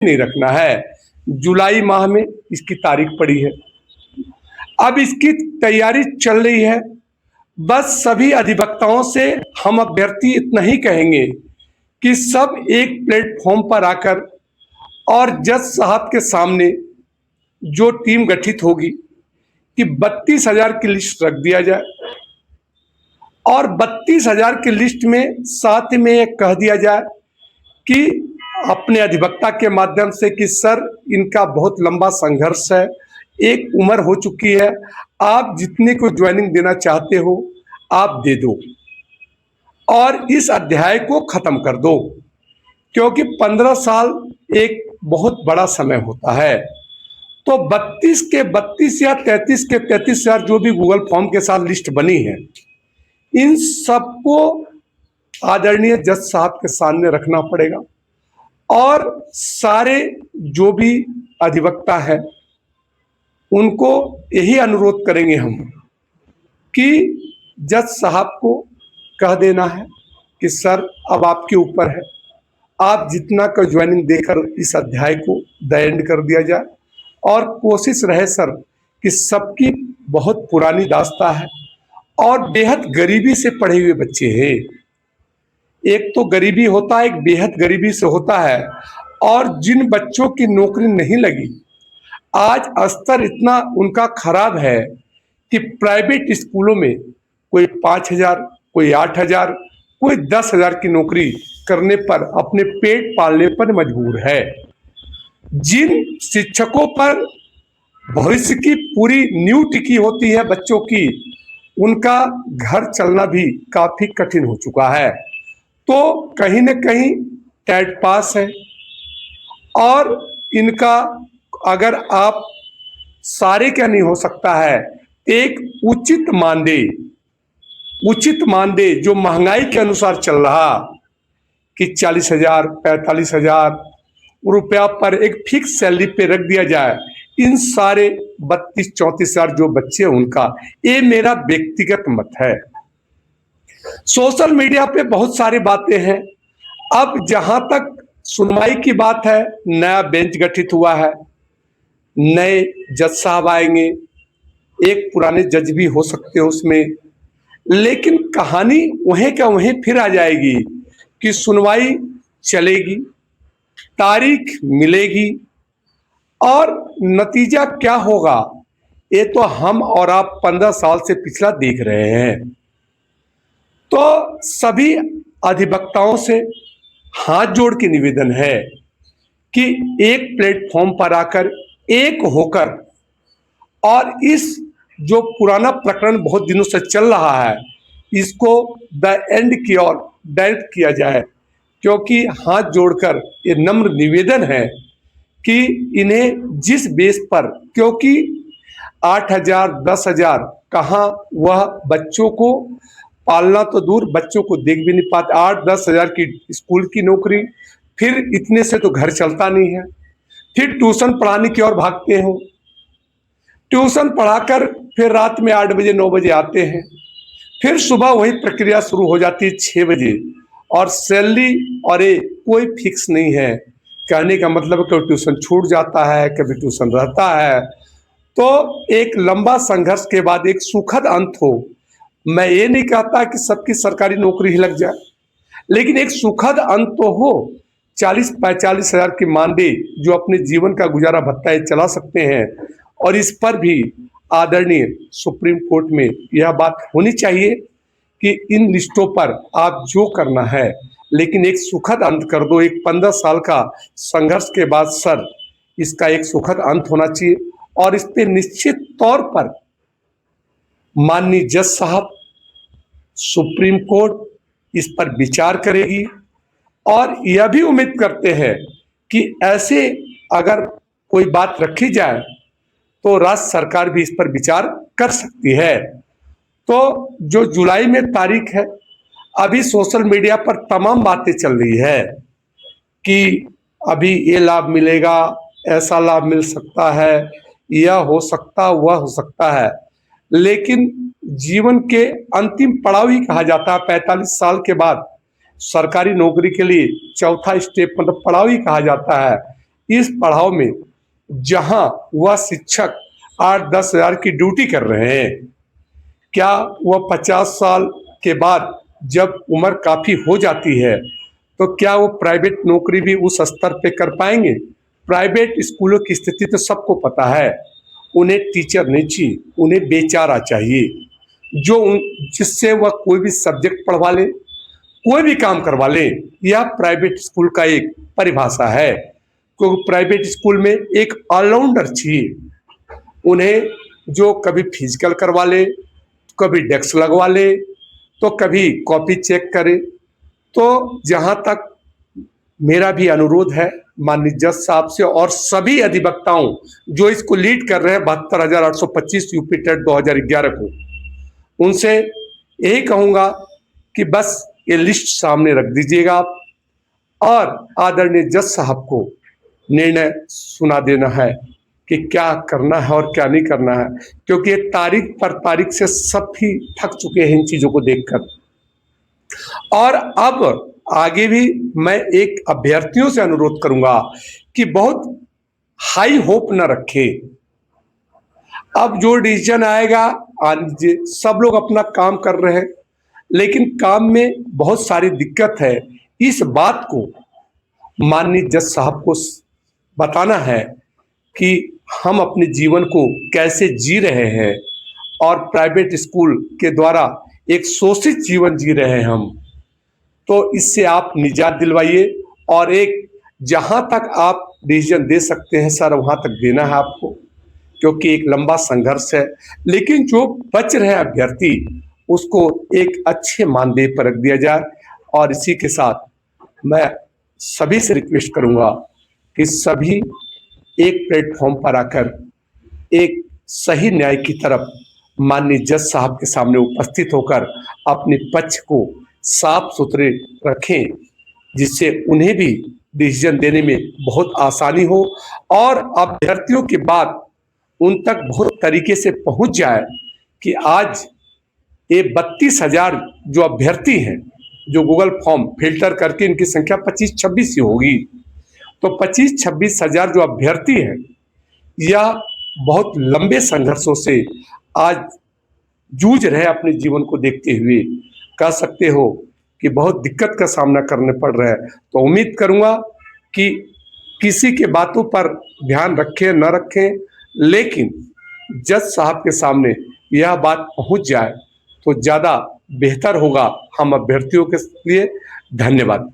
नहीं रखना है। जुलाई माह में इसकी तारीख पड़ी है, अब इसकी तैयारी चल रही है। बस सभी अधिवक्ताओं से हम अभ्यर्थी इतना ही कहेंगे कि सब एक प्लेटफॉर्म पर आकर और जज साहब के सामने जो टीम गठित होगी कि 32,000 की लिस्ट रख दिया जाए और 32,000 की लिस्ट में साथ में ये कह दिया जाए कि अपने अधिवक्ता के माध्यम से कि सर इनका बहुत लंबा संघर्ष है, एक उम्र हो चुकी है, आप जितने को ज्वाइनिंग देना चाहते हो आप दे दो और इस अध्याय को खत्म कर दो, क्योंकि 15 साल एक बहुत बड़ा समय होता है। तो 32 के 32 या 33 के 33,000 जो भी गूगल फॉर्म के साथ लिस्ट बनी है, इन सबको आदरणीय जज साहब के सामने रखना पड़ेगा और सारे जो भी अधिवक्ता है उनको यही अनुरोध करेंगे हम कि जज साहब को कह देना है कि सर अब आपके ऊपर है, आप जितना का ज्वाइनिंग देकर इस अध्याय को द एंड कर दिया जाए और कोशिश रहे सर कि सबकी बहुत पुरानी दास्तां है और बेहद गरीबी से पढ़े हुए बच्चे हैं। एक तो गरीबी होता है, एक बेहद गरीबी से होता है, और जिन बच्चों की नौकरी नहीं लगी आज स्तर इतना उनका खराब है कि प्राइवेट स्कूलों में कोई 5,000, कोई 8,000, कोई 10,000 की नौकरी करने पर अपने पेट पालने पर मजबूर है। जिन शिक्षकों पर भविष्य की पूरी नींव टिकी होती है बच्चों की, उनका घर चलना भी काफी कठिन हो चुका है। तो कहीं न कहीं टेट पास है और इनका अगर आप सारे क्या नहीं हो सकता है, एक उचित मानदेय जो महंगाई के अनुसार चल रहा कि 40,000 45,000 रुपया पर एक फिक्स सैलरी पे रख दिया जाए इन सारे 32-34,000 जो बच्चे हैं उनका, ये मेरा व्यक्तिगत मत है। सोशल मीडिया पे बहुत सारी बातें हैं। अब जहां तक सुनवाई की बात है, नया बेंच गठित हुआ है, नए जज साहब आएंगे, एक पुराने जज भी हो सकते हैं उसमें, लेकिन कहानी वहीं का वहीं फिर आ जाएगी कि सुनवाई चलेगी, तारीख मिलेगी और नतीजा क्या होगा ये तो हम और आप 15 साल से पिछला देख रहे हैं। तो सभी अधिवक्ताओं से हाथ जोड़ के निवेदन है कि एक प्लेटफॉर्म पर आकर एक होकर और इस जो पुराना प्रकरण बहुत दिनों से चल रहा है इसको द एंड की ओर डायरेक्ट किया जाए, क्योंकि हाथ जोड़कर ये नम्र निवेदन है कि इन्हें जिस बेस पर, क्योंकि 8,000 10,000 कहाँ वह बच्चों को पालना तो दूर बच्चों को देख भी नहीं पाते, 8-10,000 की स्कूल की नौकरी, फिर इतने से तो घर चलता नहीं है, फिर ट्यूशन पढ़ाने की ओर भागते हो, ट्यूशन पढ़ाकर फिर रात में 8 बजे 9 बजे आते हैं, फिर सुबह वही प्रक्रिया शुरू हो जाती है 6 बजे और सैलरी और ये कोई फिक्स नहीं है। कहने का मतलब कभी ट्यूशन छूट जाता है, कभी ट्यूशन रहता है। तो एक लंबा संघर्ष के बाद एक सुखद अंत हो। मैं ये नहीं कहता कि सबकी सरकारी नौकरी ही लग जाए, लेकिन एक सुखद अंत तो हो। 40-45 हजार की मानदेय जो अपने जीवन का गुजारा भत्ता चला सकते हैं, और इस पर भी आदरणीय सुप्रीम कोर्ट में यह बात होनी चाहिए कि इन लिस्टों पर आप जो करना है, लेकिन एक सुखद अंत कर दो। एक 15 साल का संघर्ष के बाद सर इसका एक सुखद अंत होना चाहिए और इस पे निश्चित तौर पर माननीय जज साहब, सुप्रीम कोर्ट इस पर विचार करेगी और यह भी उम्मीद करते हैं कि ऐसे अगर कोई बात रखी जाए तो राज्य सरकार भी इस पर विचार कर सकती है। तो जो जुलाई में तारीख है, अभी सोशल मीडिया पर तमाम बातें चल रही है कि अभी ये लाभ मिलेगा, ऐसा लाभ मिल सकता है, यह हो सकता, वह हो सकता है, लेकिन जीवन के अंतिम पड़ाव ही कहा जाता है। 45 साल के बाद सरकारी नौकरी के लिए चौथा स्टेप मतलब पड़ाव ही कहा जाता है। इस पड़ाव में जहां वह शिक्षक 8-10 हजार की ड्यूटी कर रहे हैं, क्या वह 50 साल के बाद जब उम्र काफी हो जाती है तो क्या वो प्राइवेट नौकरी भी उस स्तर पे कर पाएंगे? प्राइवेट स्कूलों की स्थिति तो सबको पता है, उन्हें टीचर नहीं चाहिए, उन्हें बेचारा चाहिए जो उन जिससे वह कोई भी सब्जेक्ट पढ़वा ले, कोई भी काम करवा ले। यह प्राइवेट स्कूल का एक परिभाषा है, क्योंकि प्राइवेट स्कूल में एक ऑलराउंडर चाहिए। उन्हें जो कभी फिजिकल करवा ले, कभी डेस्क लगवा ले, तो कभी कॉपी चेक करे। तो जहां तक मेरा भी अनुरोध है माननीय जज साहब से और सभी अधिवक्ताओं जो इसको लीड कर रहे हैं 72,825 यूपी टेट 2011 को, उनसे यही कहूंगा कि बस ये लिस्ट सामने रख दीजिएगा आप और आदरणीय जज साहब को निर्णय सुना देना है कि क्या करना है और क्या नहीं करना है, क्योंकि तारीख पर तारीख से सब ही थक चुके हैं इन चीजों को देखकर। और अब आगे भी मैं एक अभ्यर्थियों से अनुरोध करूंगा कि बहुत हाई होप न रखे। अब जो डिसीजन आएगा, सब लोग अपना काम कर रहे हैं, लेकिन काम में बहुत सारी दिक्कत है। इस बात को माननीय जज साहब को बताना है कि हम अपने जीवन को कैसे जी रहे हैं और प्राइवेट स्कूल के द्वारा एक शोषित जीवन जी रहे हैं हम। तो इससे आप निजात दिलवाइए और एक जहां तक आप डिसीजन दे सकते हैं सर वहां तक देना है आपको, क्योंकि एक लंबा संघर्ष है। लेकिन जो बच रहे अभ्यर्थी उसको एक अच्छे मानदेय पर रख दिया जाए। और इसी के साथ मैं सभी से रिक्वेस्ट करूंगा कि सभी एक प्लेटफॉर्म पर आकर एक सही न्याय की तरफ माननीय जज साहब के सामने उपस्थित होकर अपने पक्ष को साफ सुथरे रखें, जिससे उन्हें भी डिसीजन देने में बहुत आसानी हो और अभ्यर्थियों की बात उन तक बहुत तरीके से पहुंच जाए कि आज ये 32,000 जो अभ्यर्थी हैं जो गूगल फॉर्म फिल्टर करके इनकी संख्या 25-26 ही होगी, तो 25-26 हजार जो अभ्यर्थी हैं यह बहुत लंबे संघर्षों से आज जूझ रहे अपने जीवन को देखते हुए, कह सकते हो कि बहुत दिक्कत का सामना करने पड़ रहा है। तो उम्मीद करूंगा कि किसी के बातों पर ध्यान रखें न रखें, लेकिन जज साहब के सामने यह बात पहुंच जाए तो ज़्यादा बेहतर होगा हम अभ्यर्थियों के लिए। धन्यवाद।